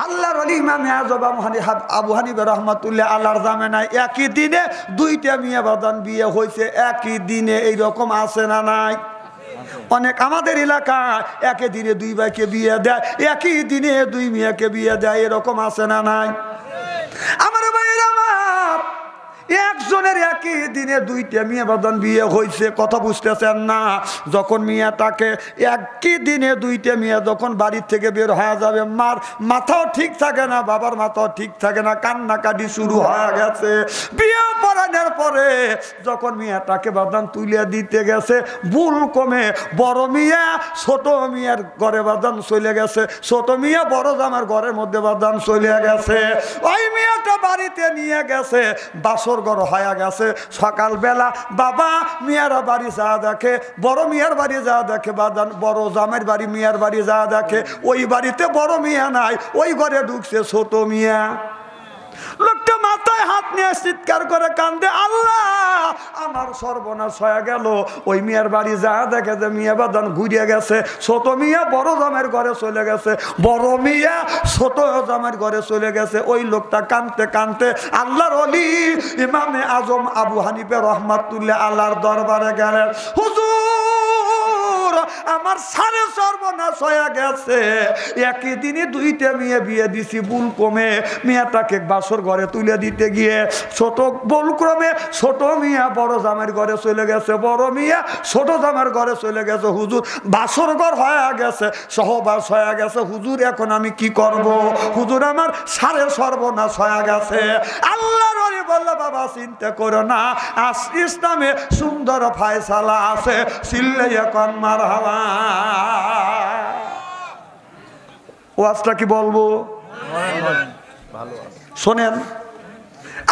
আল্লাহর ওলি ইমামে আযম আবু হানিফা রাহমাতুল্লাহ আলাইহির জামানায় একই দিনে দুইটা মেয়ে বাদান বিয়ে হয়েছে। একই দিনে এইরকম আছে না নাই? অনেক আমাদের এলাকায় একই দিনে দুই ভাইকে বিয়ে দেয়, একই দিনে দুই মেয়েকে বিয়ে দেয়, এরকম আছে না নাই? আমার ভাইয়ের আমার, একজনের একই দিনে দুইটা মেয়ে বাদান বিয়ে হয়েছে, কথা বুঝতেছেন না? যখন মেয়েটাকে একই দিনে দুইটা মেয়ে যখন বাড়ির থেকে বের হয়ে যাবে, মার মাথাও ঠিক থাকে না, বাবার মাথাও ঠিক থাকে না, কান্নাকাটি শুরু হয়ে গেছে। বিয়ে পড়ানোর পরে যখন মেয়েটাকে বাদান তুলে দিতে গেছে, ভুল কমে বড় মিয়া ছোট মিয়ার ঘরে বাদান চলে গেছে, ছোট মিয়া বড় জামার ঘরের মধ্যে বাদান চলে গেছে। ওই মেয়েটা বাড়িতে নিয়ে গেছে, বাসর ঘর হয়ে গেছে। সকালবেলা বাবা মিয়ারা বাড়ি যা দেখে, বড় মিয়ার বাড়ি যা দেখে বাদান, বড় জামাইয়ের বাড়ি মিয়ার বাড়ি যা দেখে, ওই বাড়িতে বড় মিয়া নাই, ওই ঘরে ঢুকছে ছোট মিয়া। লোকটা মাথায় হাত নিয়ে চিৎকার করে কান্দে, আল্লাহ আমার সর্বনাশ হয়ে গেল। ওই মিয়ার বাড়ি যা দেখে যে মিয়া বাদান ঘুরিয়ে গেছে, ছোট মিয়া বড় জামাইয়ের ঘরে চলে গেছে, বড় মিয়া ছোট জামাইয়ের ঘরে চলে গেছে। ওই লোকটা কাঁদতে কাঁদতে আল্লাহর ওলি ইমামে আজম আবু হানিফা রাহমাতুল্লাহ আল্লাহর দরবারে গেলেন, হুজুর আমার সারে সর্বনাশ হয়ে গেছে, একই দিনে দুইটা মেয়ে বিয়ে দিছি, ভুল কমে মেয়েটাকে বাসর ঘরে তুলে দিতে গিয়ে ছোট ভুল ক্রমে ছোট মিয়া বড় জামাইয়ের ঘরে চলে গেছে, বড় মিয়া ছোট জামাইয়ের ঘরে চলে গেছে। হুজুর বাসর ঘর হয়ে গেছে, সহবাস হয়ে গেছে, হুজুর এখন আমি কি করব? হুজুর আমার সারে সর্বনাশ হয়ে গেছে। আল্লাহর ওলি বলল, বাবা চিন্তা করো না, আজ ইসলামে সুন্দর ফায়সালা আছে, চিল্লাইয়া কোন মারহাবা। ওয়াজটা কি বলবো? শোনেন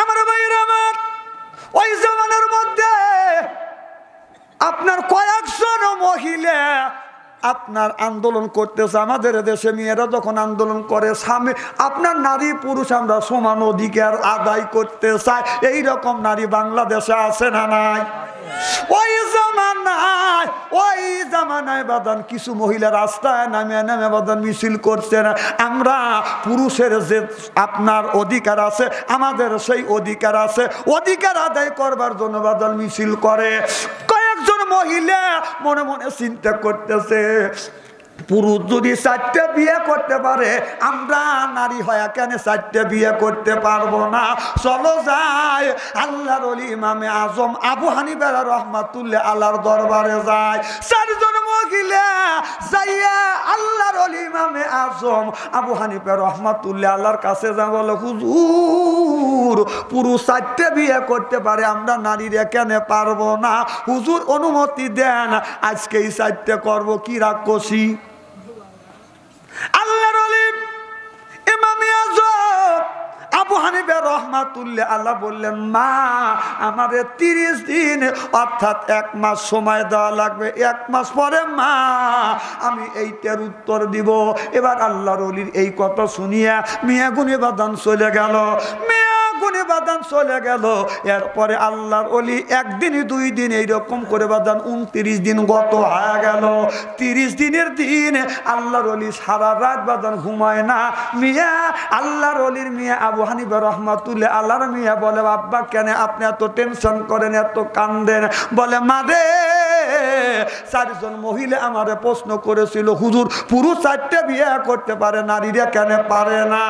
আমার ভাইয়েরা আমার, ওই জামানার মধ্যে আপনার কয়েকজন মহিলা আপনার আন্দোলন করতেছে। আমাদের দেশে মেয়েরা যখন আন্দোলন করে, স্বামী আপনার নারী পুরুষ আমরা সমান অধিকার আদায় করতে চাই, এইরকম নারী বাংলাদেশে আছে না নাই? ওই জামানায় বাদান কিছু মহিলা রাস্তায় নামে বাদান মিছিল করছে না, আমরা পুরুষের যে আপনার অধিকার আছে, আমাদের সেই অধিকার আছে, অধিকার আদায় করবার জন্য বাদান মিছিল করে। কয়েকজন মহিলা মনে মনে চিন্তা করতেছে, পুরুষ যদি 4টে বিয়ে করতে পারে, আমরা নারী হয়ে কেন 4টে বিয়ে করতে পারবো না? চলো যাই আল্লাহর ওলি ইমামে আজম আবু হানিফা রাহমাতুল্লাহ আল্লাহর দরবারে যায়। 4 জন মহিলা যাইয়া আল্লাহর ওলি ইমামে আজম আবু হানিফা রাহমাতুল্লাহ আল্লাহর কাছে যা বলে, হুজুর পুরুষ 4টে বিয়ে করতে পারে, আমরা নারীরা কেন পারবো না? হুজুর অনুমতি দেন, আজকে এই 4টে করবো, কি রাক্ষসী? আল্লাহর ওলি ইমামে আজম আবু হানিফা রাহমাতুল্লাহ আল্লাহ বললেন, মা আমাদের 30 দিন অর্থাৎ 1 মাস সময় দেওয়া লাগবে, 1 মাস পরে মা আমি এইটার উত্তর দিব। এবার আল্লাহর ওলির এই কথা শুনিয়া মিয়া গুনে বাদান চলে গেল, গুনে বাদান চলে গেল। এরপরে আল্লাহর ওলি 1 দিন 2 দিন এইরকম করে বাদান 29 দিন গত হয়ে গেল। 30 দিনের দিন আল্লাহর ওলি সারা রাত বাদান ঘুমায় না। মিয়া আল্লাহর ওলির মিয়া আবু হানিফা রাহমাতুল্লাহ আল্লাহর মিয়া বলে, আব্বা কেন আপনি এত টেনশন করেন, এত কান্দেন? বলে, মা রে 4 জন মহিলা আমারে প্রশ্ন করেছিল, হুজুর পুরুষ 4টে বিয়ে করতে পারে, নারীরা কেন পারে না?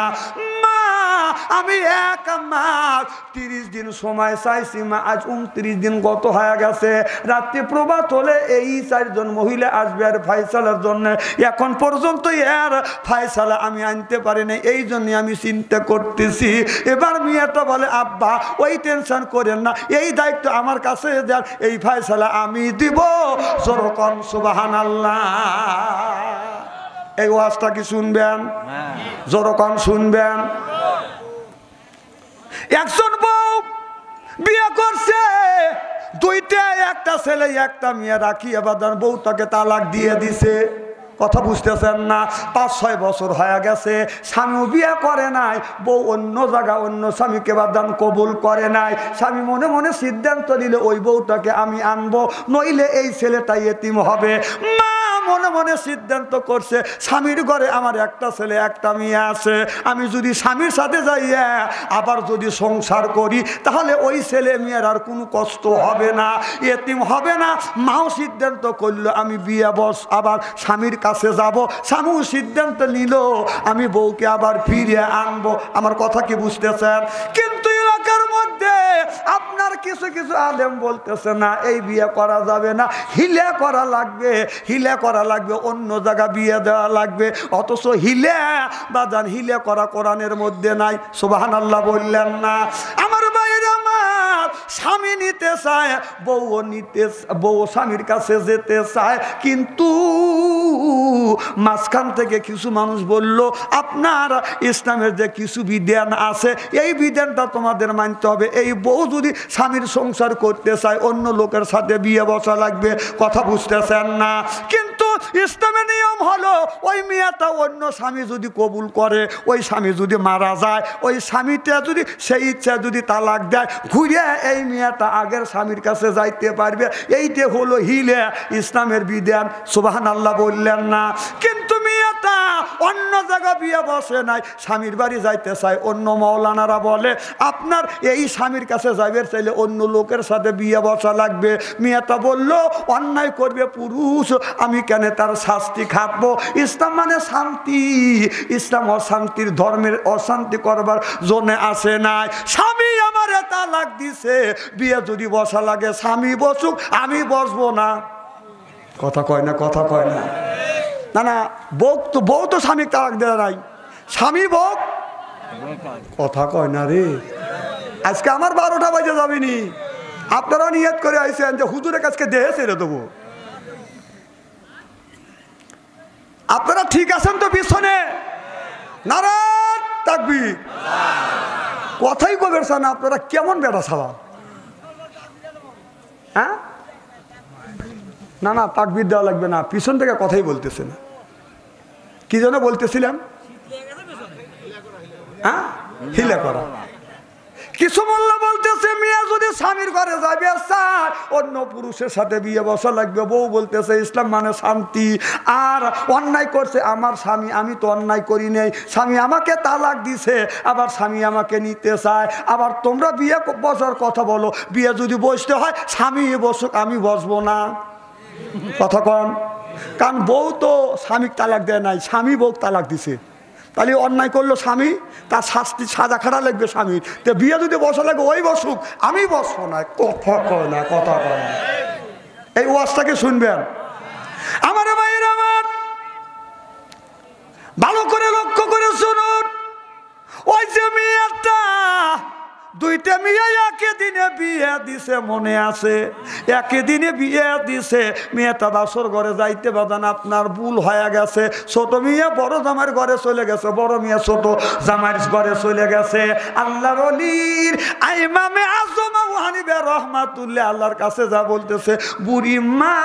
আমি 1 মাস 30 দিন সময় চাইছি মা, আজ 29 দিন গত হয়ে গেছে। রাত্রি প্রভাত হলে এই 4 জন মহিলা আসবে আর ফায়সালার জন্য, এখন পর্যন্ত এর ফায়সালা আমি আনতে পারি না, এই জন্য আমি চিন্তা করতেছি। এবার মেয়েটা বলে, আব্বা ওই টেনশন করেন না, এই দায়িত্ব আমার কাছে দেন, এই ফায়সালা আমি দিব। যখন সুবহানাল্লাহ, এই ওয়াজটা কি শুনবেন? যখন শুনবেন, একজন বউ বিয়ে করছে, 2টা, একটা ছেলে একটা মেয়ে রাখিয়া বাদান বউটাকে তালাক দিয়ে দিছে। কথা বুঝতেছেন না? 5-6 বছর হয়ে গেছে, স্বামীও বিয়ে করে নাই, বউ অন্য জায়গা অন্য স্বামীকে বাদান কবুল করে নাই। স্বামী মনে মনে সিদ্ধান্ত নিলে ওই বউটাকে আমি আনবো, নইলে এই ছেলেটা এতিম হবে। মা মনে মনে সিদ্ধান্ত করছে স্বামীর ঘরে আমার একটা ছেলে একটা মেয়ে আছে, আমি যদি স্বামীর সাথে যাইয়া আবার যদি সংসার করি তাহলে ওই ছেলে মেয়ের আর কোনো কষ্ট হবে না, এতিম হবে না। মাও সিদ্ধান্ত করলো আমি বিয়ে বস আবার স্বামীর কাছে যাব। স্বামীও সিদ্ধান্ত নিল আমি বউকে আবার ফিরিয়ে আনবো। আমার কথা কি বুঝতেছেন? কিন্তু এলাকার মধ্যে আপনার কিছু কিছু আলেম বলতেছে না এই বিয়ে করা যাবে না, হিলে করা লাগবে, হিলে করা লাগবে, অন্য জায়গা বিয়ে দেওয়া লাগবে। অথচ হিলে বাজান হিলে করা কোরআনের মধ্যে নাই। সুবহানাল্লাহ বললেন না? আমার ভাইরা আমার স্বামী নিতে চায়, বউ স্বামীর কাছে যেতে চায়, কিন্তু মাঝখান থেকে কিছু মানুষ বলল আপনার ইসলামের যে কিছু বিধান আছে এই বিধানটা তোমাদের মানতে হবে। এই বউ যদি স্বামীর সংসার করতে চায় অন্য লোকের সাথে বিয়ে বসা লাগবে। কথা বুঝতেছেন না? কিন্তু ইসলামের নিয়ম হলো ওই মেয়েটা অন্য স্বামী যদি কবুল করে, ওই স্বামী যদি মারা যায়, ওই স্বামীটা যদি সেই ইচ্ছা যদি তালাক দেয়, ঘুরে এই মেয়েটা আগের স্বামীর কাছে যাইতে পারবে। এইটা হলো হিলে ইসলামের বিধান। সুবহানাল্লাহ বললেন না? কিন্তু মেয়েটা অন্য জায়গা বিয়ে বসে নাই, স্বামীর বাড়ি যাইতে চায়। অন্য মৌলানারা বলে আপনার এই স্বামীর কাছে যাইবে চাইলে অন্য লোকের সাথে বিয়ে বসা লাগবে। মেয়েটা বলল অন্যায় করবে পুরুষ, আমি কেন তার শাস্তি খাটবো? ইসলাম মানে শান্তি, ইসলাম অশান্তির ধর্মের অশান্তি করবার জন্য আসে নাই। স্বামী আমার তালাক দিছে, বিয়ে যদি বসা লাগে স্বামী বসুক, আমি বসবো না। কথা কয় না? কথা কয় না? না না, বউ তো স্বামী তালাক দেওয়া নাই, স্বামী বউ। কথা কয় না রে। আজকে আমার 12টা বাজে যাবেনি, আপনারা নিয়ত করে আইছেন যে হুজুরের কাছে দেহে ছেড়ে দেবো। আপনারা ঠিক আছেন তো পিছনে? নারায়ণ তাকবীর। কথাই কবেছেন আপনারা, কেমন বেটা ছাড়া? হ্যাঁ না না, তাকবীর দেওয়া লাগবে না, পিছন থেকে কথাই বলতেছে না। কি জন্য বলতেছিলাম? হ্যাঁ, হিলে করা। কিছু মোল্লা বলতেছে মেয়ে যদি স্বামীর ঘরে যাবে চায় অন্য পুরুষের সাথে বিয়ে বসা লাগবে। বউ বলতেছে ইসলাম মানে শান্তি। আর অন্যায় করছে আমার স্বামী, আমি তো অন্যায় করি নাই, স্বামী আমাকে তালাক দিছে, আবার স্বামী আমাকে নিতে চায়। আবার তোমরা বিয়ে বসার কথা বলো, বিয়ে যদি বসতে হয় স্বামী বসুক, আমি বসবো না। কথা কন? কারণ বউ তো স্বামী তালাক দেয় নাই, স্বামী বউ তালাক দিছে। তাহলে অন্যায় করলো স্বামী, তার শাস্তি সাজা খাটা লাগবে স্বামীর। তো বিয়ে যদি বসা লাগে ওই বসুক, আমি বসবো না। কথা কয় না? কথা কয় না? এই ওয়াজটাকে শুনবেন আমার ভাইয়েরা, আমার ভালো করে লক্ষ্য করে শুনুন। ওই যে মেয়েটা, দুইটা মেয়ে একই দিনে বিয়ে দিছে, মনে আছে? একই দিনে বিয়ে দিছে। মেয়েটা বাসর ঘরে যাইতে বাদান আপনার ভুল হয়ে গেছে। ছোট মেয়ে বড় জামাইয়ের ঘরে চলে গেছে, বড় মেয়ে ছোট জামাইয়ের ঘরে চলে গেছে। আল্লাহর ওলির ইমামে আজম আবু হানিফা রাহমাতুল্লাহ আল্লাহর কাছে যা বলতেছে, বুড়ি মা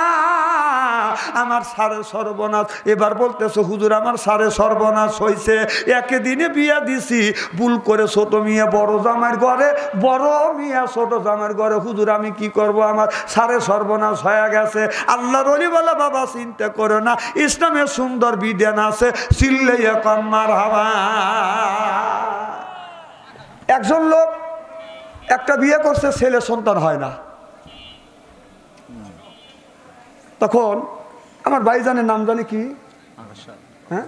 আমার সারে সর্বনাশ। এবার বলতেছে হুজুর আমার সারে সর্বনাশ হয়েছে, একই দিনে বিয়ে দিছি, ভুল করে ছোট মেয়ে বড় জামাইয়ের ঘরে, বড় মেয়ে ছোট জামাইয়ের ঘরে। হুজুর আমি কি করব, আমার সারে সর্বনাশ হয়ে গেছে। আল্লাহর ওলি বলে বাবা চিন্তা করো না, ইসলামের সুন্দর বিধান আছে, চিল্লাইয়া কম মারহাবা। একজন লোক একটা বিয়ে করছে, ছেলে সন্তান হয় না। তখন আমার ভাইজানের নাম জানি কি, হ্যাঁ,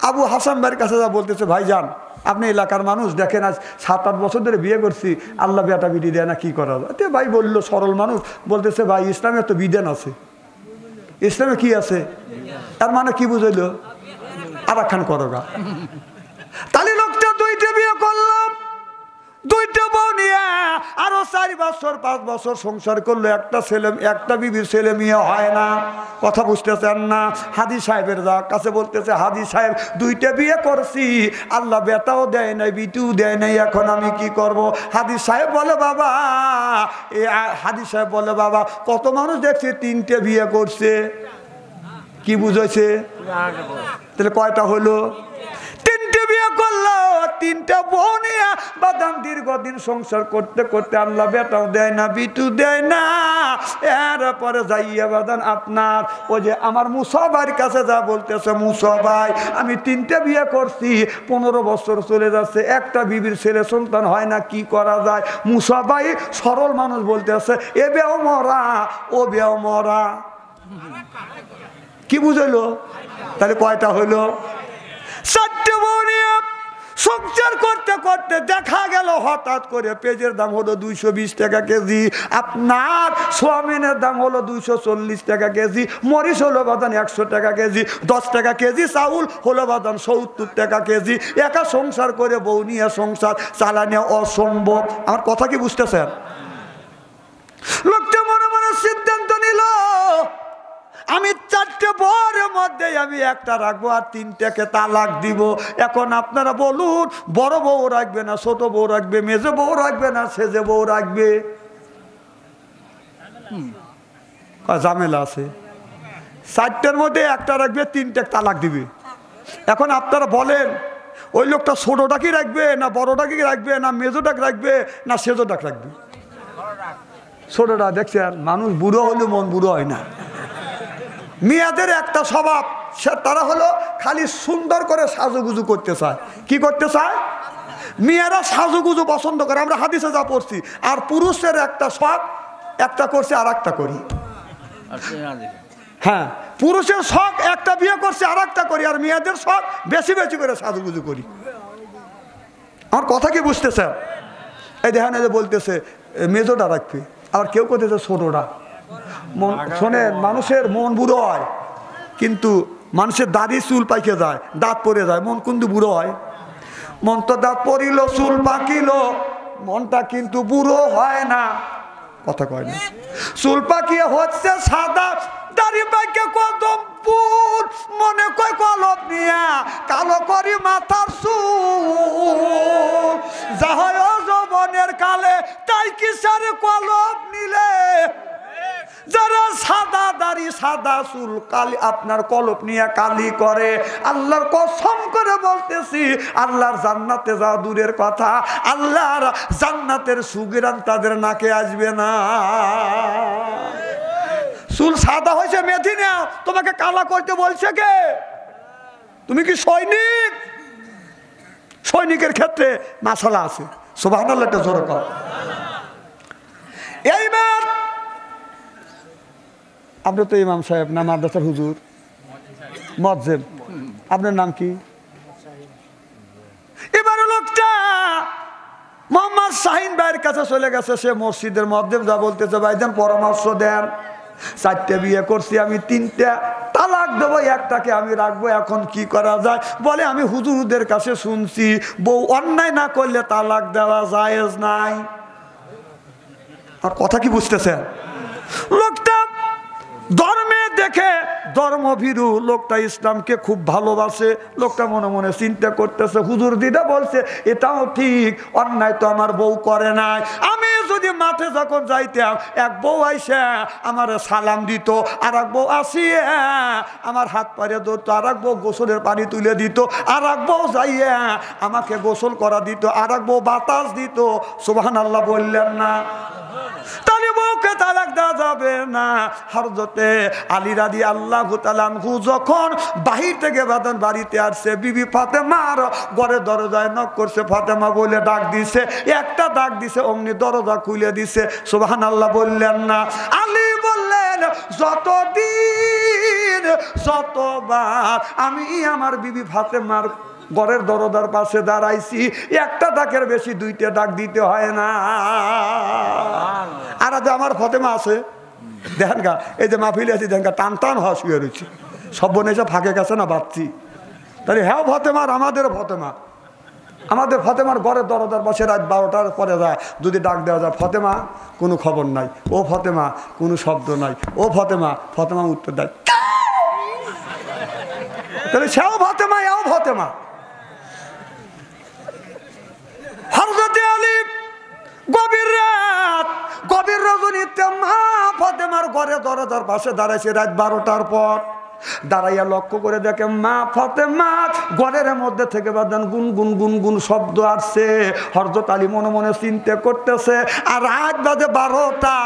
আবু হাসান ভাইয়ের কাছে যা বলতেছে, ভাইজান আপনি এলাকার মানুষ দেখেন, আজ 7-8 বছর ধরে বিয়ে করছি, আল্লাহ বেটা বিধি দেয় না, কি করা যায়? তো ভাই বললো, সরল মানুষ বলতেছে, ভাই ইসলামে তো বিধান আছে। ইসলামে কি আছে? তার মানে কি বুঝাইলো? আর একখান করো গা। তাহলে লোকটা দুইটা বিয়ে করলাম, দুইটা বউ নিয়ে আরো 4 বছর 5 বছর সংসার করলো, একটা ছেলে, একটা বিবির ছেলে মেয়ে হয় না। কথা বুঝতেছেন না? হাদি সাহেবের কাছে বলতেছে, হাদি সাহেব দুইটা বিয়ে করছি, আল্লাহ বেটাও দেয় নাই, বিটিও দেয় নাই, এখন আমি কি করব? হাদি সাহেব বলে বাবা, হাদি সাহেব বলে বাবা কত মানুষ দেখছে 3টে বিয়ে করছে, কি বুঝাইছে? তাহলে কয়টা হলো? 3টে বিয়ে করলো, তিনটা বউ নিয়ে বাদাম দীর্ঘদিন সংসার করতে করতে আল্লাহ বেটাও দেয় না, বিটু দেয় না। এরপরে যাইয়া বাদান আপনার ওই যে আমার মুসা ভাইয়ের কাছে যা বলতেছে, মুসা ভাই আমি তিনটা বিয়ে করছি, 15 বছর চলে যাচ্ছে, একটা বিবির ছেলে সন্তান হয় না, কি করা যায়? মুসা ভাই সরল মানুষ বলতেছে, এ বেও মরা, ও বেও মরা। কি বুঝাইলো? তাহলে কয়টা হইল? 4টে বউ নিয়ে সংসার করতে করতে দেখা গেল হঠাৎ করে পেঁয়াজের দাম হলো 220 টাকা কেজি, আপনার সোয়াবিনের দাম হলো 240 টাকা কেজি, মরিচ হলো বাদান 100 টাকা কেজি, 10 টাকা কেজি চাউল হলো বাদান 70 টাকা কেজি। একা সংসার করে বউ নিয়ে সংসার চালানো অসম্ভব। আমার কথা কি বুঝতেছেন? লোকটা মনে মনে সিদ্ধান্ত নিল, আমি 4টে বউর মধ্যে আমি একটা রাখবো আর 3টাকে তালাক দিব। এখন আপনারা বলুন, বড় বউ রাখবে না ছোট বউ রাখবে, মেজে বউ রাখবে না সেজে বউ রাখবে? ঝামেলা আছে। 4টের মধ্যে একটা রাখবে, 3টে তালাক দিবে। এখন আপনারা বলেন, ওই লোকটা ছোটটাকে রাখবে না বড়টাকে রাখবে না মেজোটাকে রাখবে না সেজোটাকে রাখবে? ছোটটা। দেখছেন, মানুষ বুড়ো হলে মন বুড়ো হয় না। মেয়েদের একটা স্বভাব, তারা হলো খালি সুন্দর করে সাজুগুজু করতে চায়। কি করতে চায়? মেয়েরা সাজুগুজু পছন্দ করে, আমরা হাদিসে যা পড়ছি। আর পুরুষের একটা শখ, একটা করছে আর একটা করি। হ্যাঁ, পুরুষের শখ একটা বিয়ে করছে আর একটা করি, আর মেয়েদের শখ বেশি বেশি করে সাজুগুজু করি। আমার কথা কি বুঝতেছে? এই দেখেন, এই যে বলতেছে মেজোটা রাখবে, আবার কেউ করতেছে ছোটটা। শোনেন, মানুষের মন বুড়ো হয়, কিন্তু মানুষের দাড়ি চুল পাইকে যায়, দাঁত পড়ে যায়, মন কিন্তু বুড়ো হয়। মন তো দাঁত পড়িল, চুল পাকিল, মনটা কিন্তু বুড়ো হয় না। কথা কয় না? চুল পাকিয়ে হচ্ছে সাদা, দাড়ি পাইকে কদম ফুল, মনে কয় কলপ নিয়া কালো করি মাথার চুল। যাহয় যৌবনের কালে তাই কি সারে কলপ নিলে, যারা সাদা দাড়ি সাদা চুল কালি আপনার কলপ নিয়ে কালি করে, আল্লাহর কসম করে বলতেছি, আল্লাহর জান্নাতে যাওয়া দূরের কথা, আল্লাহর জান্নাতের সুগিরান তাদের নাকে আসবে না। চুল সাদা হয়েছে মেধি নাও, তোমাকে কালা করতে বলছে কে? তুমি কি সৈনিক? সৈনিকের ক্ষেত্রে মাসালা আছে। সুবহানাল্লাহ, একটা জোরে কর। এইবার আপনি তো ইমাম সাহেব না, মাদ্রাসার হুজুর, মজ্জেম, আপনার নাম কি? এবার লোকটা মোহাম্মদ শাহিন ভাইয়ের কাছে চলে গেছে, সে মসজিদের মজ্জেম, যা বলতেছে, ভাইজান পরামর্শ দেন, 4টে বিয়ে করছি, আমি 3টা তালাক দেবো, একটাকে আমি রাখবো, এখন কি করা যায়? বলে, আমি হুজুরদের কাছে শুনছি বউ অন্যায় না করলে তালাক দেওয়া জায়েজ নাই। আর কথা কি বুঝতেছেন? লোকটা ধর্মে দেখে ধর্মভীরু, লোকটা ইসলামকে খুব ভালোবাসে। লোকটা মনে মনে চিন্তা করতেছে, হুজুর দিদা বলছে এটাও ঠিক, অন্যায় তো আমার বউ করে নাই। আমি যদি মাঠে যখন যাইতাম, এক বউ আইসে আমার সালাম দিত, আর এক বউ আসিয়া আমার হাত পারে ধরতো, আর এক বউ গোসলের পানি তুলে দিত, আর এক বউ যাইয়া আমাকে গোসল করা দিত, আর এক বউ বাতাস দিত। সুবহানাল্লাহ বললেন না? তাহলে বউকে তালাক দেওয়া যাবে না। হযরতে আলী রাদিয়াল্লাহু তাআলা আনহু যখন বাহির থেকে বাদান বাড়িতে আসছে, বিবি ফাতেমার ঘরে দরজায় নক করছে, ফাতেমা বলে ডাক দিছে, একটা ডাক দিছে, অমনি দরজা খুলে দিছে। সুবহানাল্লাহ বললেন না? আলী বললেন, যতদিন যতবার আমি আমার বিবি ফাতেমার ঘরের দরজার পাশে দাঁড়াইছি, একটা ডাকের বেশি 2টা ডাক দিতে হয় না। আর আজ আমার ফাতেমা আছে, দেখেন গা, এই যে মাহফিলে আছি, দেখেন গা, টান টান হওয়া শুয়ে রয়েছে, সব বনেছে ফাঁকে গেছে না বাচ্চি। তাহলে হ্যাঁ ফাতেমার, আমাদেরও ফাতেমা, আমাদের ফাতেমার ঘরের দরজার পাশে রাত 12টার পরে যায়, যদি ডাক দেওয়া যায়, ফাতেমা, কোনো খবর নাই, ও ফাতেমা, কোনো শব্দ নাই, ও ফাতেমা, ফাতেমা উত্তর দেয়। তাহলে সেও ফাতেমা, এও ফাতেমা। হযরতে আলী গভীর রাত, গভীর রজনীতে মা ফাতেমার ঘরে দরজার পাশে দাঁড়াইছে রাত 12টার পর। দাঁড়াইয়া লক্ষ্য করে দেখে মা ফাতেমা ঘরের মধ্যে থেকে বাদান গুন গুন গুন গুন শব্দ আসছে। হযরত আলী মনে মনে চিন্তা করতেছে আর রাত বাজে 12টা,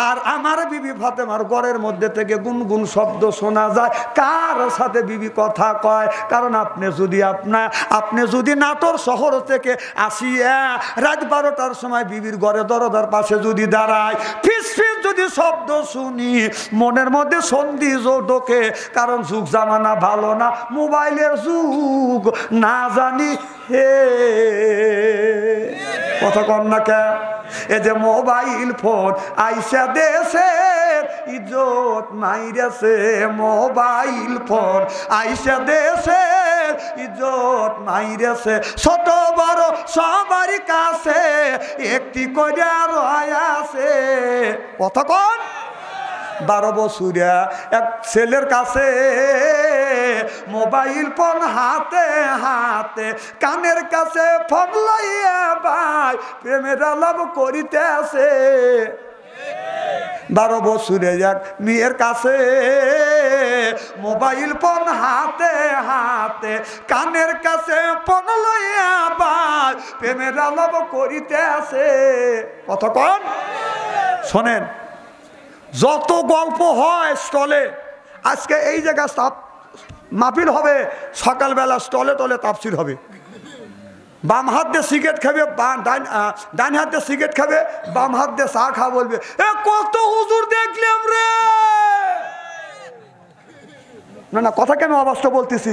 আর আমার বিবি ফাতেমার ঘরের মধ্যে থেকে গুন গুন শব্দ শোনা যায়। কার সাথে বিবি কথা কয়? কারণ আপনি যদি নাটোর শহর থেকে আসিয়া রাত 12টার সময় বিবির ঘরে দরজার পাশে যদি দাঁড়ায়, ফিস ফিস যদি শব্দ শুনি, মনের মধ্যে সন্দেহ ঢোকে। কারণ যুগ জামানা ভালো না, মোবাইলের যুগ, না জানি হে কথা কন না কে। এই যে মোবাইল ফোন আইসা দেশের ইজ্জত মাইরেছে, মোবাইল ফোন আইসা দেশের ইজ্জত মাইরেছে। ছোট বড় সবার কাছে একটি করে রয়াছে কথা কন। 12 বছরিয়া এক ছেলের কাছে মোবাইল ফোন হাতে হাতে, কানের কাছে ফোন লইয়া ভাই প্রেমের আলাপ করিতে আছে। 12 বছরে এক মেয়ের কাছে মোবাইল ফোন হাতে হাতে, কানের কাছে ফোন লইয়া ভাই প্রেমের আলাপ করিতে আছে কথা কন। শোনেন, যত গল্প হয় স্টলে, আজকে এই জায়গায় মাহফিল হবে, সকালবেলা স্টলে টলে তাফসীর হবে। বাম হাত দিয়ে সিগারেট খাবে, ডান হাত দিয়ে সিগারেট খাবে, বাম হাত দিয়ে চা খা বলবে এ কত হুজুর দেখলাম রে। না না, কথা কেন অবাস্তব বলতেছি,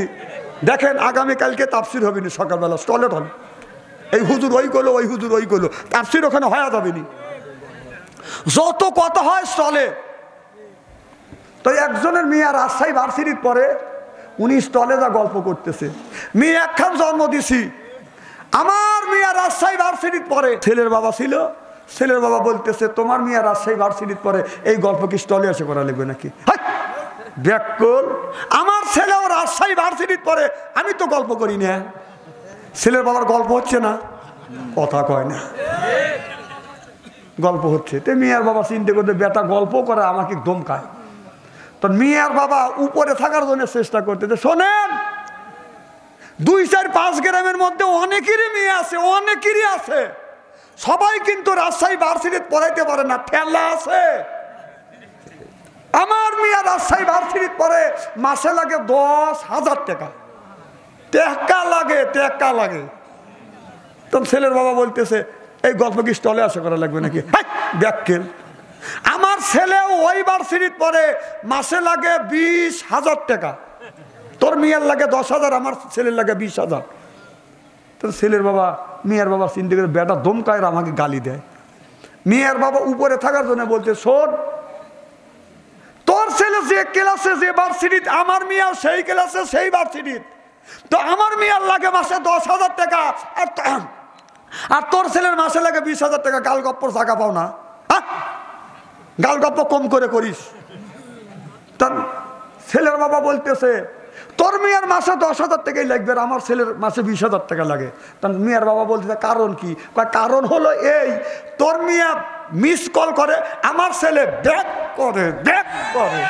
দেখেন আগামীকালকে তাফসীর হবে না, সকালবেলা স্টলে টলে এই হুজুর ওই করলো, ওই হুজুর ওই করলো, তাফসীর ওখানে হয়ে যাবে না। যত কথা হয় স্টলে। তো একজনের মেয়ে রাজশাহী ভার্সিটির পরে উনি স্টলে যা গল্প করতেছে, মেয়ে একখান জন্ম দিছি, আমার মেয়ে রাজশাহী ভার্সিটির পরে। ছেলের বাবা ছিল, ছেলের বাবা বলতেছে তোমার মেয়ে রাজশাহী ভার্সিটির পরে এই গল্প কি স্টলে এসে করা লাগবে নাকি? ব্যাকুল, আমার ছেলেও রাজশাহী ভার্সিটির পরে, আমি তো গল্প করি না। ছেলের বাবার গল্প হচ্ছে না, কথা কয় না, গল্প হচ্ছে। তো মিয়ার বাবা চিন্তা করতে বেটা গল্প করে আমাকে ধমকায়। তো মিয়ার বাবা উপরে থাকার জন্য চেষ্টা করতে। শোনেন, 2-4-5 গ্রামের মধ্যে অনেকেরই মেয়ে আছে, অনেকেরই আছে, সবাই কিন্তু রাজশাহী ভার্সিটিতে পড়াইতে পারে না, ঠেলা আছে। আমার মেয়ে রাজশাহী ভার্সিটিতে পড়ে, মাসে লাগে 10,000 টাকা, টাকা লাগে, টাকা লাগে। তখন ছেলের বাবা বলতেছে এই গল্প কি স্টলে আসা করা লাগবে নাকি? ব্যাককেল, আমার ছেলেও ওই ভার্সিটিতে পড়ে, মাসে লাগে 20,000 টাকা, তোর মেয়ের লাগে 10,000, আমার ছেলের লাগে 20,000। তোর ছেলের বাবা, মেয়ের বাবা চিন্তা করে বেটা ধমকায় আমাকে গালি দেয়। মেয়ের বাবা উপরে থাকার জন্য বলতে শোন, তোর ছেলে যে ক্লাসে যে ভার্সিটিতে, আমার মেয়েও সেই ক্লাসে সেই ভার্সিটিতে, তো আমার মেয়ের লাগে মাসে 10,000 টাকা, আর তোর ছেলের মাসে লাগে 20,000 টাকা। গাল গপ্পর জায়গা পাও না, গাল গপ্প কম করে করিস। তার ছেলের বাবা বলতেছে তোর মেয়ের মাসে 10,000 টাকাই লাগবে, আর আমার ছেলের মাসে 20,000 টাকা লাগে। তার মেয়ের বাবা বলতেছে কারণ কি? কারণ হলো এই, তোর মেয়ে মিস কল করে, আমার ছেলে ব্যাক করে, ব্যাক করে।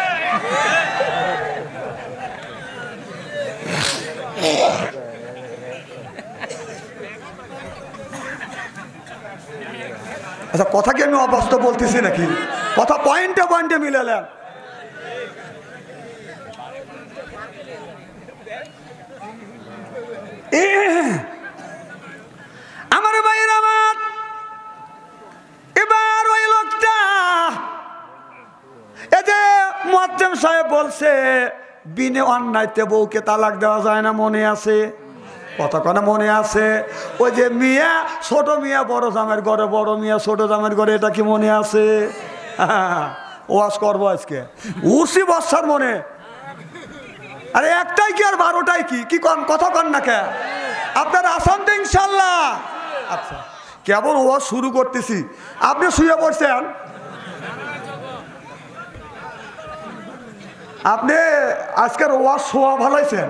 আচ্ছা, কথা কি আমি অবাস্তব বলতেছি নাকি? কথা পয়েন্টে পয়েন্টে মিলালাম। আমার ভাইয়ের আমার, এবার ওই লোকটা, এই যে মুয়াজ্জিম সাহেব বলছে বিনে অন্যায়তে বউকে তালাক দেওয়া যায় না, মনে আছে? কথা কেন মনে আছে? ওই যে মিয়া, ছোট মিয়া বড় জামের ঘরে, বড় মিয়া ছোট জামের ঘরে, এটা কি মনে আছে? ওয়াজ করবো আজকে, উঠছি বর্ষার মনে। আরে একটাই কি আর 12টাই কি? কি কন, কথা কন না কে? আপনারা আসান তো ইনশাল্লাহ। আচ্ছা, কেবল ওয়াজ শুরু করতেছি, আপনি শুয়ে পড়ছেন, আপনি আজকের ওয়াজ শোয়া ভালাইছেন।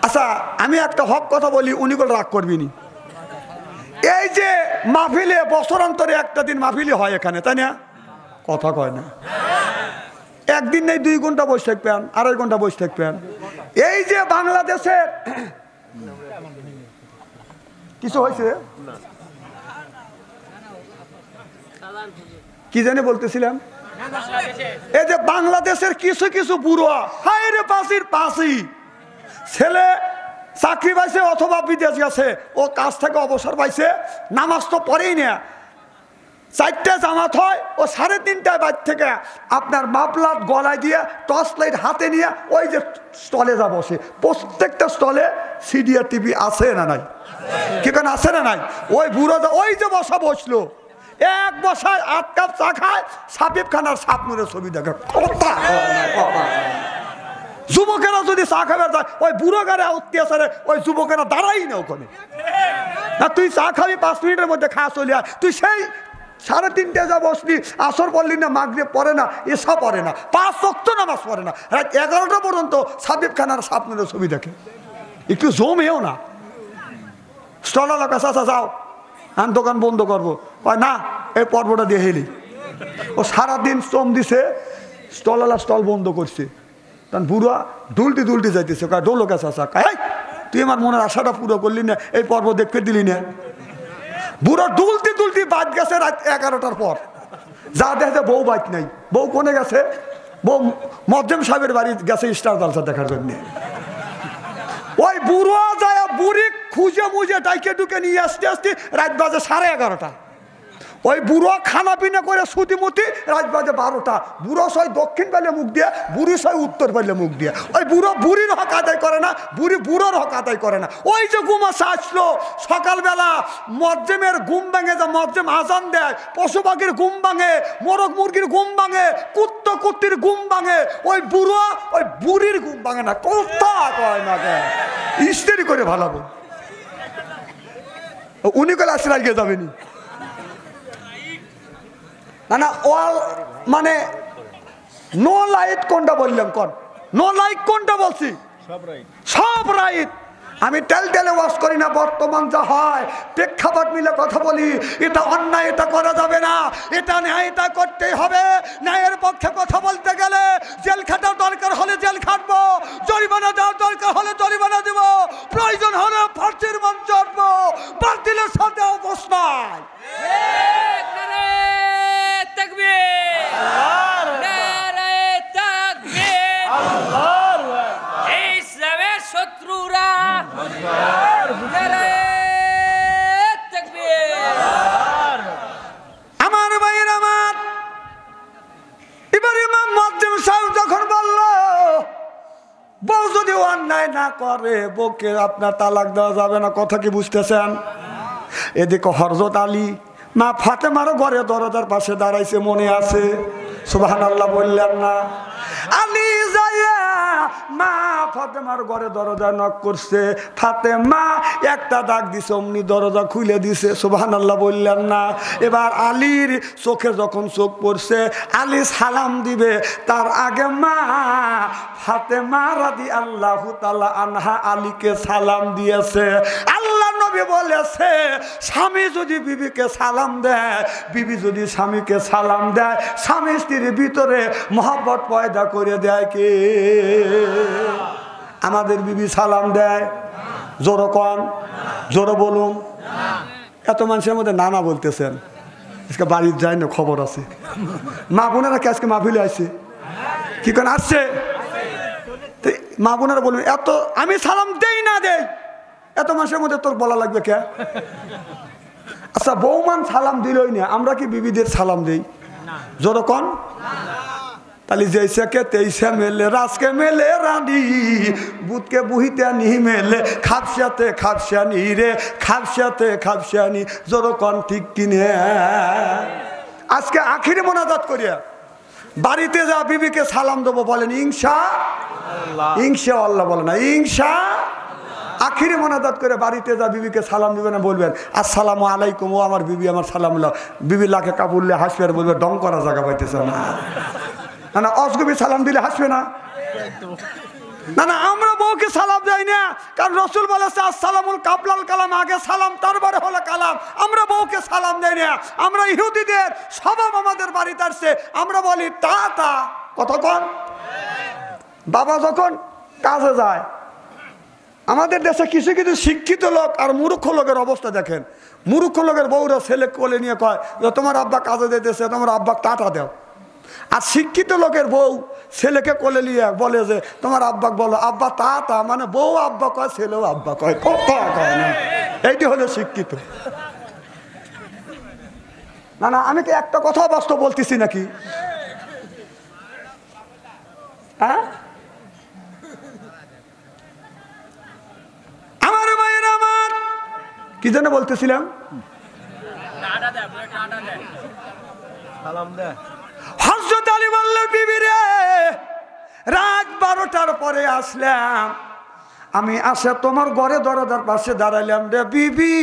আচ্ছা, আমি একটা হক কথা বলি, উনি করে রাগ করবিনি। এই যে মাহফিলে বছরান্তরে একটা দিন মাহফিলে হয় এখানে, তাই না? কথা কয় না। একদিন নেই 2 ঘন্টা বসে থাকবেন, 2.5 ঘন্টা বসে থাকবেন। এই যে বাংলাদেশের কিছু হয়েছে কি জানি বলতেছিলাম, এই যে বাংলাদেশের কিছু কিছু বুড়ো হায় রে পাশির পাশি ছেলে চাকরি পাইছে অথবা বিদেশ গেছে, ও কাজ থেকে অবসর পাইছে, নামাজ তো পড়েই না, 4টে জামাত হয়, ও 3:30টায় বাড়ি থেকে আপনার মাফলার গলায় দিয়ে টর্চ লাইট হাতে নিয়ে ওই যে স্টলে যা বসে, প্রত্যেকটা স্টলে সিডিআর টিভি আছে না নাই, কি কেন আছে না নাই? ওই বুড়ো ওই যে বসলো, এক বসায় 8 কাপ চা খায়, সাকিব খান আর শাবনূরের ছবি দেখে। যুবকেরা যদি চা খাবার যায়, ওই বুড়ো গাড়ে অত্যাচারে ওই যুবকেরা দাঁড়াই না ওখানে। না তুই চা খাবি 5 মিনিটের মধ্যে খাওয়া চলে আয়, তুই সেই 3:30টায় যা বসলি, আসর পড়লি না, মাগরিব পড়ে না, এসা পড়ে না, 5 ওয়াক্ত নামাজ পড়ে না, রাত 11টা পর্যন্ত সাকিব খান আর শাবনূরের ছবি দেখে। একটু জমেও না। স্টলালা পেশা যাও আমি দোকান বন্ধ করবো, না এই পর্বটা দিয়ে হেলি। ও সারাদিন শ্রম দিছে, স্টলালা স্টল বন্ধ করছে, তখন বুড়া দুলটি যাইতেছে, ডোলো কাছা তুই আমার মনের আশাটা পুরো করলি না, এই পর্ব দেখতে দিলি না। বুড়ো দুলটি বাদ গেছে রাত 11টার পর, যা দেখে বউ বাইক নাই, বউ কোনে গেছে, বউ মজ্জেম সাহেবের বাড়ি গেছে স্টার জলসা দেখার জন্য। ওই বুড়ো যায় বুড়ি খুঁজে মুজে ডাইকে ডুকে নিয়ে আসতে রাত বাজে 11:30। ওই বুড়ো খানা পিনা করে সুতিমতি রাত বাজে 12টা। বুড়ো সয় দক্ষিণ পাইলে মুখ দিয়ে, বুড়ি সয় উত্তর পাইলে মুখ দিয়ে। ওই বুড়ো বুড়ির হক আদায় করে না, বুড়ি বুড়োর হক আদায় করে না। ওই যে ঘুমাসা আসলো সকালবেলা, মজ্জেমের ঘুম ভাঙে, যা মজ্জেম আজান দেয়, পশু পাখির ঘুম ভাঙে, মোরগ মুরগির ঘুম ভাঙে, কুত্তির ঘুম ভাঙে, ওই বুড়ো ওই বুড়ির ঘুম ভাঙে না। কথা কয় না, ইস্তেরি করে ভালাবো। উনি কলে আসলে আগে যাবেনি না অল মানে নো লাইট কোনটা বললাম, কোন নো লাইট কোনটা বলছি? সব রাইট। আমি টেলে ওয়াশ করি না, বর্তমান যা হয় প্রেক্ষাপট মিলে কথা বলি। এটা অন্যায়, এটা করা যাবে না, এটা ন্যায়, এটা করতেই হবে। ন্যায়ের পক্ষে কথা বলতে গেলে জেল খাটার দরকার হলে জেল খাটবো, জরিমানা দেওয়ার দরকার হলে জরিমানা দেব, প্রয়োজন হলে ফাঁসির মঞ্চ চড়বো, বাতিলের সাথে অবস্থায়। আমার ভাইয়ের আমার, এবার ইমাম মুয়াজ্জিম সাহেব যখন বলল বউ যদি অন্যায় না করে বউকে আপনার তালাক দেওয়া যাবে না, কথা কি বুঝতেছেন? এদিকে হযরত আলী মা ফাতেমারও ঘরে দরজার পাশে দাঁড়াইছে, মনে আছে? সুবহানাল্লাহ বললেন না? আলী যাইয়া মা ফাতেমার ঘরে দরজা নক করছে, ফাতেমা একটা ডাক দিছে, অমনি দরজা খুলে দিছে। সুবহানাল্লাহ বললেন না? এবার আলীর চোখে যখন চোখ পড়ছে, আলী সালাম দিবে, তার আগে মা ফাতেমা রাদিয়াল্লাহু তাআলা আনহা আলীকে সালাম দিয়েছে। আল্লাহ নবী বলেছে, স্বামী যদি বিবিকে সালাম দেয়, বিবি যদি স্বামীকে সালাম দেয়, স্বামী স্ত্রীর ভিতরে মহব্বত পয়দা করে দেয় কে? আমাদের বিবি সালাম দেয়? জোর কন, জোর বলুন। এত মানুষের মধ্যে নানা বলতেছেন, আজকে বাড়ির যায় না, খবর আছে। মা বোনেরা কি আজকে মাহফিলে আসছে? কি কেন আসছে? মা বোনেরা বলবেন, এত আমি সালাম দেই না দেই, এত মাসের মধ্যে তোর বলা লাগবে কে? আচ্ছা বৌমান সালাম দিলই না, আমরা কি বিবিদের সালাম দেই? জোর কন। তাহলে জৈসাকে তেইসা মেলে, রাজকে মেলে রানী, বুধকে বুহিতে নি মেলে, খাপসাতে খাপসানি রে, খাপসাতে খাপসানি। জোর কন ঠিক কিনে? আজকে আখিরি মোনাজাত করিয়া বাড়িতে যা বিবিকে সালাম দেবো, বলেন ইনশাআল্লাহ বলে না, আখিরি মোনাজাত করে বাড়িতে যা বিবিকে সালাম দিবে না, বলবেন আসসালামু আলাইকুম। ও আমার বিবি আমার সালাম, বিবি লাখে কাবুললে হাসবে, আর বলবে ডং করা জায়গা পাইতেছে না। না অসগবি সালাম দিলে হাসবে না? না আমরা বউকে সালাম দেয় না, কারণ রসুল বলেছে আসসালামুল কাবলাল কালাম, আগে সালাম তারপরে হলো কালাম। আমরা বউকে সালাম দেয় না। আমরা ইহুদিদের স্বভাব আমাদের বাড়িতে আসছে, আমরা বলি তা তা। কতক্ষণ বাবা যখন কাজে যায়, আমাদের দেশে কিছু কিছু শিক্ষিত লোক আর মূর্খ লোকের অবস্থা দেখেন। মূর্খ লোকের বউরা ছেলে কোলে নিয়ে কয় যে তোমার আব্বা কাজে যেতেছে, তোমার আব্বা টাটা দাও। আর শিক্ষিত লোকের বউ ছেলেকে কোলে নিয়ে বলে যে তোমার আব্বা বলো আব্বা তা তা, মানে বউ আব্বা কয় ছেলেও আব্বা কয়, কথা কয় না। এইটি হলো শিক্ষিত। না না, আমি কি একটা কথা বাস্তব বলতেছি নাকি? হ্যাঁ, আমার মায়ের আমার কি যেন বলতেছিলাম, হযরত আলী বললেন বিবি রে, রাত 12টার পরে আসলাম আমি, আসে তোমার ঘরে দরজার পাশে দাঁড়াইলাম রে বিবি।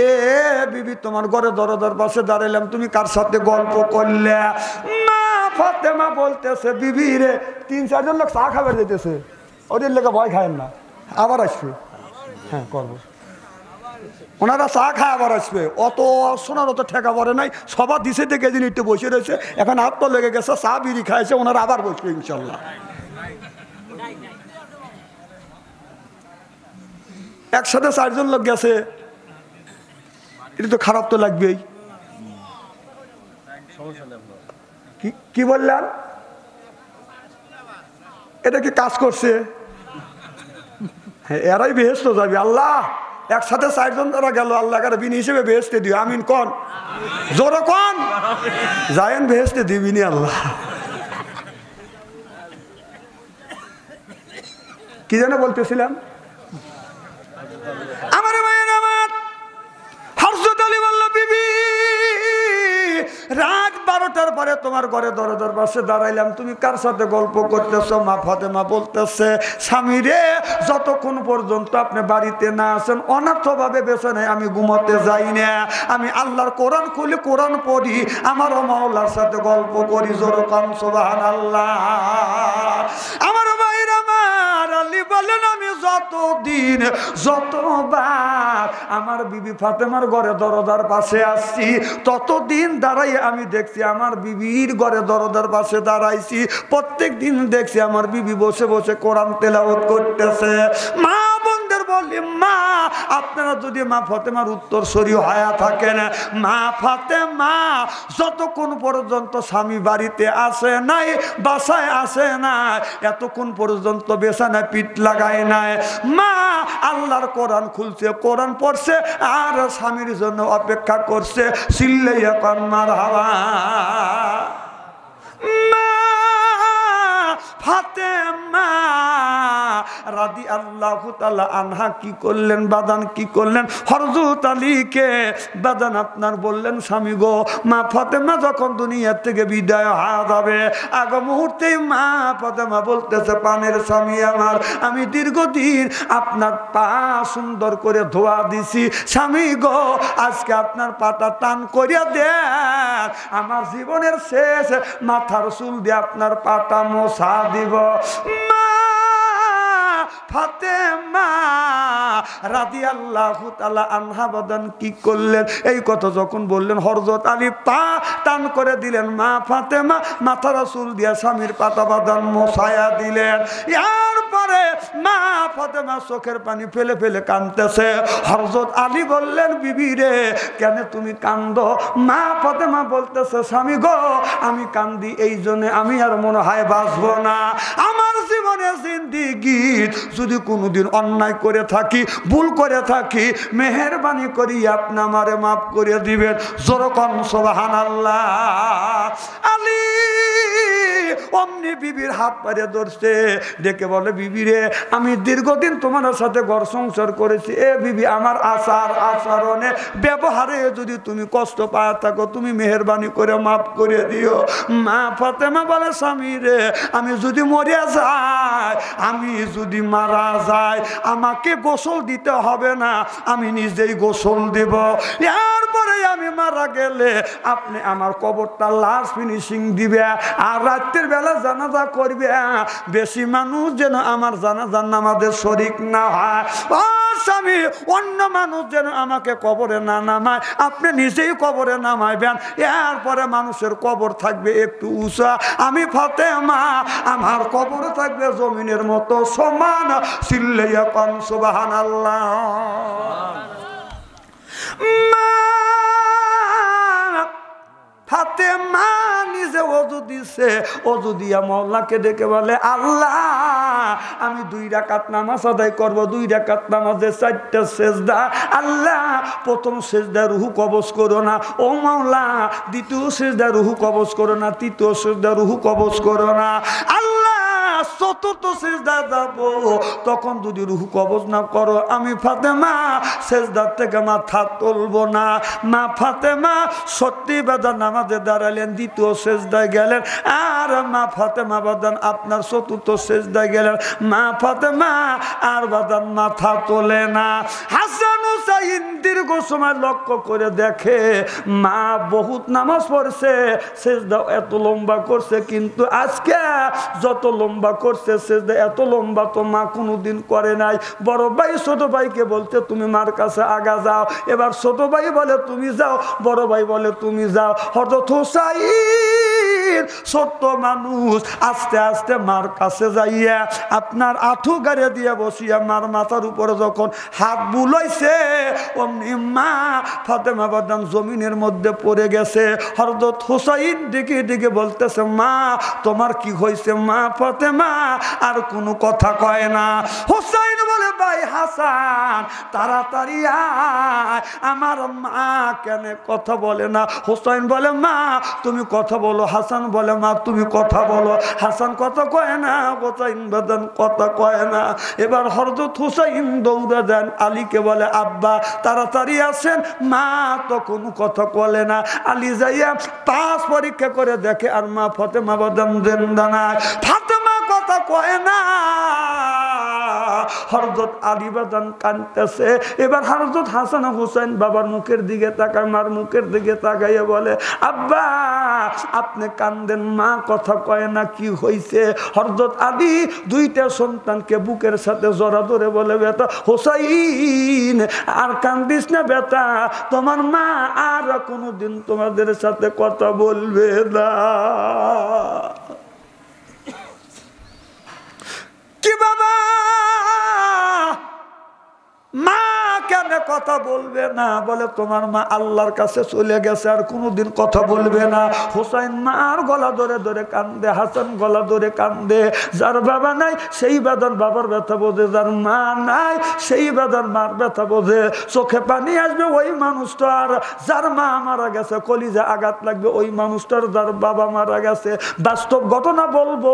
এ বিবি, তোমার ঘরে দরজার পাশে দাঁড়াইলাম, তুমি কার সাথে গল্প করলে? মা ফাতেমা বলতেছে বিবি রে, 3-4 জন লোক চা খাবার যেতেছে, ওদের লেগে ভয় খায়েন না, আবার আসবে। হ্যাঁ করবো, ওনারা চা খায় আবার আসবে, অত শোনার অত ঠেকা পড়ে নাই। সবার দিছে থেকে দিন একটু বসে রয়েছে, এখন হাত তো লেগে গেছে, চা বিড়ি খাইছে, ওনারা আবার বসবে ইনশাল্লাহ। একসাথে 4 জন লোক গেছে, এটা তো খারাপ তো লাগবেই। কি বললেন? এটা কি কাজ করছে? হ্যাঁ, এরাই বেহেশত যাবে। আল্লাহ একসাথে 4 জন তারা গেল, আল্লাহ বিন হিসেবে বেহেশতে দিও, আমিন কন, জোর কন, যায়েন বেহেশতে দিবিনি আল্লাহ। কি যেন বলতেছিলাম? আমার মায়ের আমার হযরত আলী বলল বিবি, রাত 12টার পরে তোমার ঘরে দরজার পাশে দাঁড়াইলাম, তুমি কার সাথে গল্প করতেছো? মা ফাতেমা বলতেছে স্বামী রে, যতক্ষণ পর্যন্ত আপনি বাড়িতে না আসেন অনার্থভাবে বেছে নেই আমি ঘুমাতে যাই না, আমি আল্লাহর কোরআন খুলি, কোরআন পড়ি, আমার মাওলার সাথে গল্প করি। জোর কান সুবহানাল্লাহ। আমার ভাইর আমার আলী বলেন, আমি যতদিন যতবার আমার বিবি ফাতেমার ঘরে দরজার পাশে আসছি, ততদিন দাঁড়াই আমি দেখছি আমার বিবির ঘরে দরজার পাশে দাঁড়াইছি, প্রত্যেক দিন দেখছি আমার বিবি বসে বসে কোরআন তেলাওয়াত করতেছে। মা বোনদের বলি, মা আপনারা যদি মা ফাতেমার উত্তরসূরি হয়ে থাকেন, মা ফাতেমা যতক্ষণ পর্যন্ত স্বামী বাড়িতে আসে নাই, বাসায় আসে না, এতক্ষণ পর্যন্ত বিছানায় পিঠ লাগায় নাই, মা আল্লাহর কোরআন খুলছে, কোরআন পড়ছে, আর স্বামীর জন্য অপেক্ষা করছে। চিল্লাইয়া কান মারহাবা। মা ফাতেমা রাদিয়াল্লাহু তাআলা আনহা কি করলেন বাদান, কি করলেন? হযরত আলীকে বাদান আপনার বললেন স্বামী গো, মা ফাতেমা যখন দুনিয়া থেকে বিদায় হয়ে যাবে, আগ মুহূর্তেই মা ফাতেমা বলতেছে পানের স্বামী আমার, আমি দীর্ঘদিন আপনার পা সুন্দর করে ধোয়া দিছি, স্বামী গো আজকে আপনার পাটা টান করিয়া দেন, আমার জীবনের শেষ মাথার চুল দিয়ে আপনার পাটা মোছা দিব। মা ফাতেমা রাদিয়াল্লাহু তাআলা আনহা বাদান কি করলেন? এই কথা যখন বললেন, হযরত আলী পা টান করে দিলেন, মা ফাতেমা মাথার চুল দিয়া স্বামীর পাতা বাদান মোছায়া দিলেন। এরপরে মা ফাতেমা চোখের পানি ফেলে ফেলে কাঁদতেছে। হযরত আলী বললেন, বিবি রে কেন তুমি কান্দো? মা ফাতেমা বলতেছে, স্বামী গো আমি কান্দি এই জন্য, আমি আর মনে হয় বাঁচবো না, আমার জীবনে জিন্দেগি যদি কোনোদিন অন্যায় করে থাকি, ভুল করে থাকি, মেহেরবানি করি আপনি আমারে মাফ করে দিবেন। জোর কোন সুবহানাল্লাহ। আলী অমনি বিবির হাত পাড়ে ধরছে, ডেকে বলে, বিবি রে আমি দীর্ঘদিন তোমার সাথে ঘর সংসার করেছি, এ বিবি আমার আচার আচরণে ব্যবহারে যদি তুমি কষ্ট পায় থাকো, তুমি মেহেরবানি করে মাফ করে দিও। মা ফাতেমা বলে, স্বামী রে আমি যদি মরে যাই, আমি যদি মারা যাই, আমাকে গোসল দিতে হবে না, আমি নিজেই গোসল দেব। এরপর পরে আমি মারা গেলে আপনি আমার কবরটা লাশ ফিনিশিং দিবে আর রাতের বেলা জানাজা করবে বেশি মানুষ যেন আমার জানাজার নামাজের শরীক না হয় ও স্বামী অন্য মানুষ যেন আমাকে কবরে না নামায় আপনি নিজেই কবরে নামাইবেন এরপরে মানুষের কবর থাকবে একটু উঁচা আমি ফাতেমা আমার কবর থাকবে জমিনের মতো সমান চিল্লাইয়া কোন সুবহানাল্লাহ ফাতেমা নিজে ওযু দিছে ওযু দিয়া মাওলাকে ডেকে বলে আল্লাহ আমি 2 রাকাত নামাজ আদায় করব 2 রাকাত নামাজে 4টা সিজদা আল্লাহ প্রথম সিজদা রূহ কবজ করো না ও মাওলা দ্বিতীয় সিজদা রূহ কবজ করো না তৃতীয় সিজদা রূহ কবজ করো না আল্লাহ চতুর্থ সিজদা যাব তখন যদি রূহ কবজ না করো আমি ফাতেমা সিজদা থেকে মাথা তুলবো না মা ফাতেমা সত্যি বাদা নামাজে দাঁড়ালেন দ্বিতীয় সিজদায় গেলেন আর মা ফাতেমা বাদান আপনার চতুর্থ সিজদায় গেলেন মা ফাতেমা আর বাদান মাথা তোলে না হাসান হুসাইন দীর্ঘ সময় লক্ষ্য করে দেখে মা বহুত নামাজ পড়ছে সিজদা এত লম্বা করছে কিন্তু আজকে যত লম্বা করছে সিজদা এত লম্বা তো মা কোনোদিন করে নাই বড় ভাই ছোট ভাইকে বলতে তুমি মার কাছে আগা যাও এবার ছোট ভাই বলে তুমি যাও বড় ভাই বলে তুমি যাও হযরত হুসাইন ছোট্ট মানুষ আস্তে আস্তে মার কাছে যাইয়া আপনার আঁঠু গাড়ি দিয়ে বসিয়া মার মাথার উপরে যখন হাত বুলাইছে অমনি মা ফাতেমা বাদান জমিনের মধ্যে পড়ে গেছে হযরত হুসাইন দিকে দিকে বলতেছে মা তোমার কি হয়েছে মা ফাতেমা আর কোনো কথা কয় না হুসাইন বলে ভাই হাসান তাড়াতাড়ি আয় আমার মা কেন কথা বলে না হুসাইন বলে মা তুমি কথা বলো হাসান বলে মা তুমি কথা বলো হাসান কথা কয় না হুসাইন বাদান কথা কয় না এবার হযরত হুসাইন দৌড়ে যান আলীকে বলে আব্বা তাড়াতাড়ি আসেন মা তো কোনো কথা বলে না আলী যাইয়া পাস পরীক্ষা করে দেখে আর মা ফাতেমা বাদান জিন্দা নাই ফাতেমা কথা কয় না হযরত আলী বাদান কাঁদতেছে এবার হযরত হাসান হুসাইন বাবার মুখের দিকে তাকায় মার মুখের দিকে তাকাইয়া বলে আব্বা আপনি কান্দেন মা কথা কয় না কি হইছে হযরত আলী 2টা সন্তানকে বুকের সাথে জড়া ধরে বলে বেটা হুসাইন আর কান্দিস না বেটা তোমার মা আর কোনোদিন তোমাদের সাথে কথা বলবে না কি বাবা মা কেন কথা বলবে না বলে তোমার মা আল্লাহর কাছে চলে গেছে আর কোনোদিন কথা বলবে না হুসাইন মার গলা ধরে ধরে কান্দে হাসান গলা ধরে কান্দে যার বাবা নাই সেই বাদান বাবার ব্যথা বোঝে যার মা নাই সেই বাদান মার ব্যথা বোঝে চোখে পানি আসবে ওই মানুষটার যার মা মারা গেছে কলিজা আঘাত লাগবে ওই মানুষটার যার বাবা মারা গেছে বাস্তব ঘটনা বলবো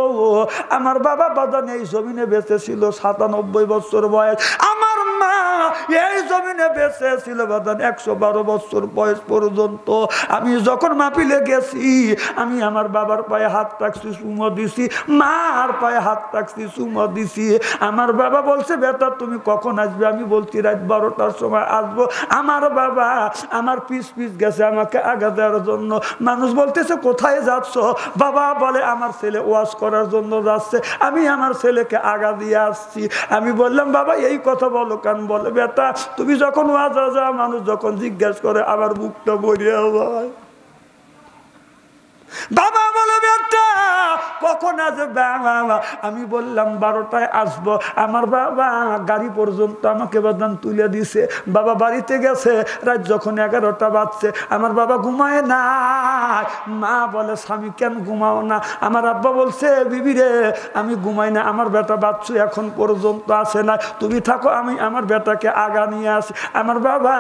আমার বাবা বাদান এই জমিনে বেঁচে ছিল 97 বছর বয়স আমার মা এই জমিনে বেঁচে ছিল বাদান 112 বছর বয়স পর্যন্ত আমি যখন মাহফিলে গেছি আমি আমার বাবার পায়ে হাত রাখছি চুমো দিছি মার পায়ে হাত রাখছি চুমো দিছি আমার বাবা বলছে বেটা তুমি কখন আসবে আমি বলছি রাত 12টার সময় আসবো আমার বাবা আমার পিছ পিছ গেছে আমাকে আগা দেওয়ার জন্য মানুষ বলতেছে কোথায় যাচ্ছ বাবা বলে আমার ছেলে ওয়াজ করার জন্য যাচ্ছে আমি আমার ছেলেকে আগা দিয়ে আসছি আমি বললাম বাবা এই কথা বলো কেন বলে বেটা তুমি যখন ওয়াজে যাও মানুষ যখন জিজ্ঞাসা করে আমার বুকটা ভরিয়া যায় বাবা বলে বেটা কখন আসবে আমি বললাম 12টায় আসবো আমার বাবা গাড়ি পর্যন্ত আমাকে বাদান তুলে দিছে বাবা বাড়িতে গেছে রাত যখন 11টা বাজছে আমার বাবা ঘুমায় না মা বলে স্বামী কেন ঘুমাও না আমার আব্বা বলছে বিবি রে আমি ঘুমাই না আমার বেটা বাচ্চু এখন পর্যন্ত আসে না তুমি থাকো আমি আমার বেটাকে আগা নিয়ে আসি আমার বাবা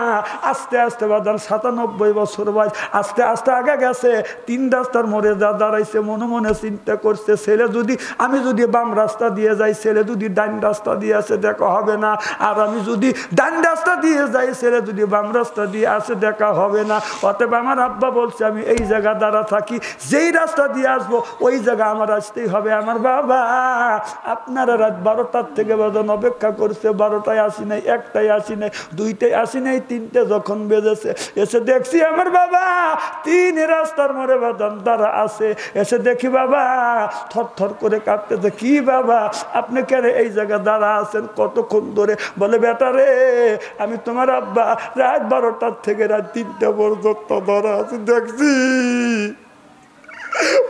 আস্তে আস্তে বাদান 97 বছর বয়স আস্তে আস্তে আগে গেছে 3 রাস্তার মোড়ে যা দাঁড়াইছে মনে মনে চিন্তা করছে ছেলে যদি আমি যদি বাম রাস্তা দিয়ে যাই ছেলে যদি ডান রাস্তা দিয়ে আসে দেখা হবে না, আর আমি যদি ডান রাস্তা দিয়ে যাই ছেলে যদি বাম রাস্তা দিয়ে আসে দেখা হবে না। অতএব আমার আব্বা বলছে আমি এই জায়গা দাঁড়া থাকি, যেই রাস্তা দিয়ে আসবো ওই জায়গা আমার আসতেই হবে। আমার বাবা আপনারা রাত 12টার থেকে বাজান অপেক্ষা করছে, 12টায় আসি নাই, 1টায় আসি নাই, 2টায় আসি নাই, 3টে যখন বেজেছে এসে দেখছি আমার বাবা 3 রাস্তার মোড়ে বাজান দাঁড়া আছে। এসে দেখি বাবা থর করে কাঁপতেছে। কি বাবা আপনি কেন এই জায়গা দাঁড়া আছেন কতক্ষণ ধরে? বলে বেটা রে আমি তোমার আব্বা রাত 12টার থেকে রাত 3টা পর্যন্ত দাঁড়া আছে, দেখছি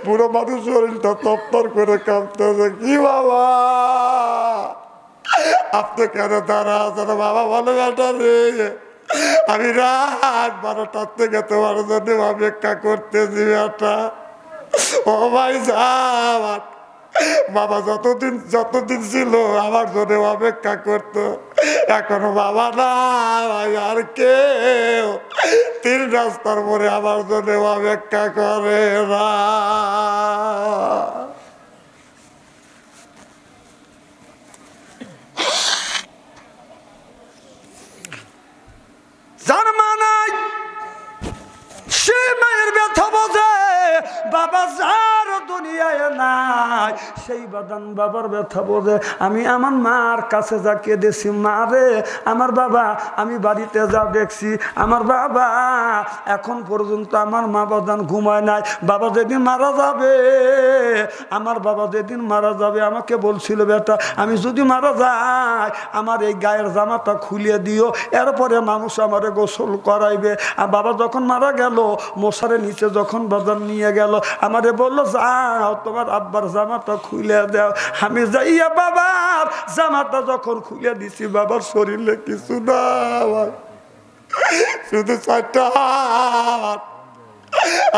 পুরো মানুষ শরীরটা তপ্তর করে কাঁপতেছে। কি বাবা আপনি কেন দাঁড়া আছেন? বাবা বলে বেটা রে আমি রাত 12টার থেকে তোমার জন্য অপেক্ষা করতেছি বেটা। ও ভাই সাহেব বাবা যতদিন ছিল আমার জন্য অপেক্ষা করতো, এখন বাবা না আর কেউ 3 রাস্তার পরে আমার জন্য অপেক্ষা করে না। যার মা নাই সে মায়ের ব্যথা বোঝে, বাবা যার দুনিয়ায় নাই সেই বাদান বাবার ব্যথা বোঝে। আমি আমার মার কাছে যা কেঁদেছি, মা রে আমার বাবা আমি বাড়িতে যা দেখছি আমার বাবা এখন পর্যন্ত আমার মা বাদান ঘুমায় নাই। বাবা যেদিন মারা যাবে আমার বাবা যেদিন মারা যাবে আমাকে বলছিল বেটা আমি যদি মারা যাই আমার এই গায়ের জামাটা খুলে দিও, এরপরে মানুষ আমারে গোসল করাইবে। আর বাবা যখন মারা গেল মশারের নিচে যখন বাজার নিয়ে গেল আমারে বললো যাও তোমার আব্বার জামাটা খুলে দাও। আমি যাইয়া বাবার জামাটা যখন খুলে দিছি বাবার শরীরে কিছু না, শুধু 4টা হাত।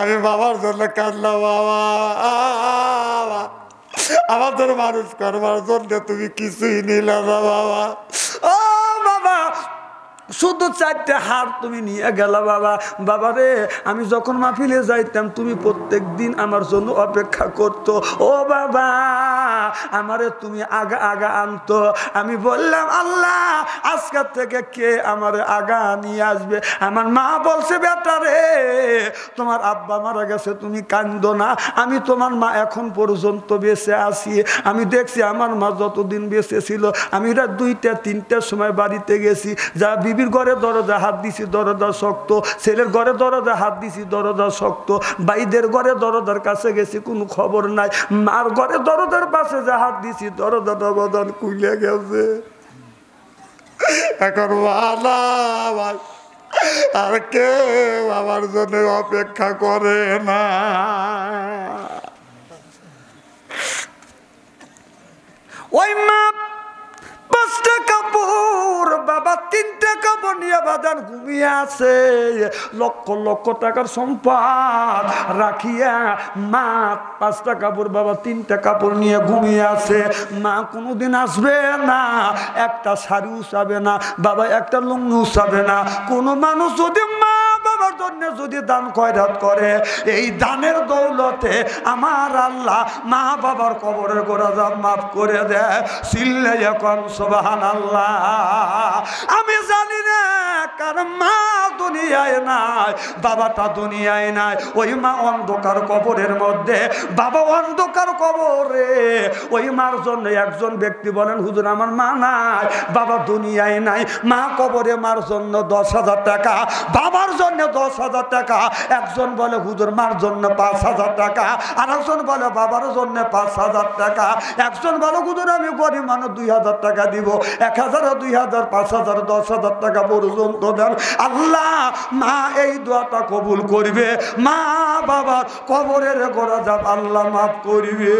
আমি বাবার জন্য কাঁদলাম, বাবা আমাদের মানুষ করবার জন্য তুমি কিছুই নিলে না বাবা। ও বাবা শুধু 4টে হার তুমি নিয়ে গেলা বাবা। বাবা রে আমি যখন মাহফিলে যাইতাম তুমি প্রত্যেক দিন আমার জন্য অপেক্ষা করতো। ও বাবা আমারে তুমি আগা আনতো। আমি বললাম আল্লাহ আজকের থেকে কে আমারে আগা নিয়ে আসবে? আমার মা বলছে বেটা রে তোমার আব্বা মারা গেছে তুমি কান্দো না, আমি তোমার মা এখন পর্যন্ত বেঁচে আছি। আমি দেখছি আমার মা যতদিন বেঁচে ছিল আমি রাত 2টা 3টার সময় বাড়িতে গেছি, যা বিবির ঘরে দরজা হাত দিছি দরজা শক্ত, ছেলের ঘরে দরজা হাত দিছি দরজা শক্ত, ভাইদের ঘরে দরজার কাছে গেছি কোনো খবর নাই, মার ঘরে দরজার পাশে যা হাত দিছি দরজাটা বদন খুলে গেছে। এখন ভাই আর কেউ আমার জন্য অপেক্ষা করে না। ওই মা 5টা কাপড় বাবা 3টা কাপড় নিয়ে বাজান ঘুমিয়ে আছে, লক্ষ লক্ষ টাকার সম্পদ রাখিয়া মা 5টা কাপড় বাবা 3টা কাপড় নিয়ে ঘুমিয়ে আছে। মা কোনোদিন আসবে না, একটা শাড়ি উসাবে না বাবা, একটা লুঙ্গি উসাবে না। কোনো মানুষ যদি মা বাবার জন্য যদি দান খয়রাত করে এই দানের দৌলতে আমার আল্লাহ মা বাবার কবরের গোরাজাব মাফ করে দেয়। সিল্লে এখন সুবহানাল্লাহ। আমি জানি না কার মা দুনিয়ায় নাই, বাবাটা দুনিয়ায় নাই, ওই মা অন্ধকার কবরের মধ্যে, বাবা অন্ধকার কবরে। ওই মার জন্য একজন ব্যক্তি বলেন হুজুর আমার মা নাই, বাবা দুনিয়ায় নাই, মা কবরে, মার জন্য 10,000 টাকা, বাবার জন্য 10,000 টাকা। একজন বলে হুজুর মার জন্য 5,000 টাকা, আর একজন বলে বাবার জন্য 5,000 টাকা। একজন বলে হুজুর আমি গরিব মানুষ 2,000 টাকা দিব, 1,000, 2,000, 5,000, 10,000 টাকা পর্যন্ত দেন। আল্লাহ মা এই দোয়াটা কবুল করবে, মা বাবার কবরের গোরাজাব আল্লাহ মাফ করবে।